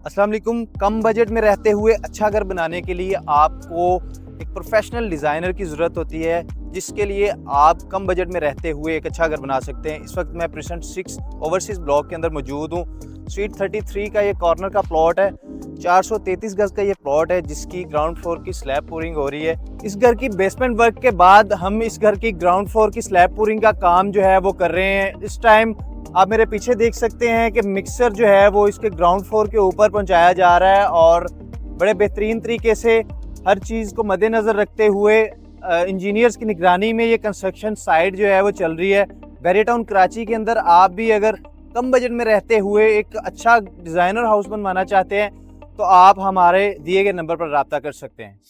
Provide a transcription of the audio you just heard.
अस्सलाम वालेकुम। कम बजट में रहते हुए अच्छा घर बनाने के लिए आपको एक प्रोफेशनल डिज़ाइनर की ज़रूरत होती है, जिसके लिए आप कम बजट में रहते हुए एक अच्छा घर बना सकते हैं। इस वक्त मैं प्रेजेंट 6 ओवरसीज़ ब्लॉक के अंदर मौजूद हूँ। स्ट्रीट 33 का ये कॉर्नर का प्लॉट है। 433 गज़ का ये प्लॉट है, जिसकी ग्राउंड फ्लोर की स्लैब पूरिंग हो रही है। इस घर की बेसमेंट वर्क के बाद हम इस घर की ग्राउंड फ्लोर की स्लैब पूरिंग का काम जो है वो कर रहे हैं। इस टाइम आप मेरे पीछे देख सकते हैं कि मिक्सर जो है वो इसके ग्राउंड फ्लोर के ऊपर पहुंचाया जा रहा है और बड़े बेहतरीन तरीके से हर चीज़ को मद्देनज़र रखते हुए इंजीनियर्स की निगरानी में ये कंस्ट्रक्शन साइट जो है वो चल रही है। बैरी टाउन कराची के अंदर आप भी अगर कम बजट में रहते हुए एक अच्छा डिज़ाइनर हाउस बनवाना चाहते हैं तो आप हमारे दिए गए नंबर पर रब्ता कर सकते हैं।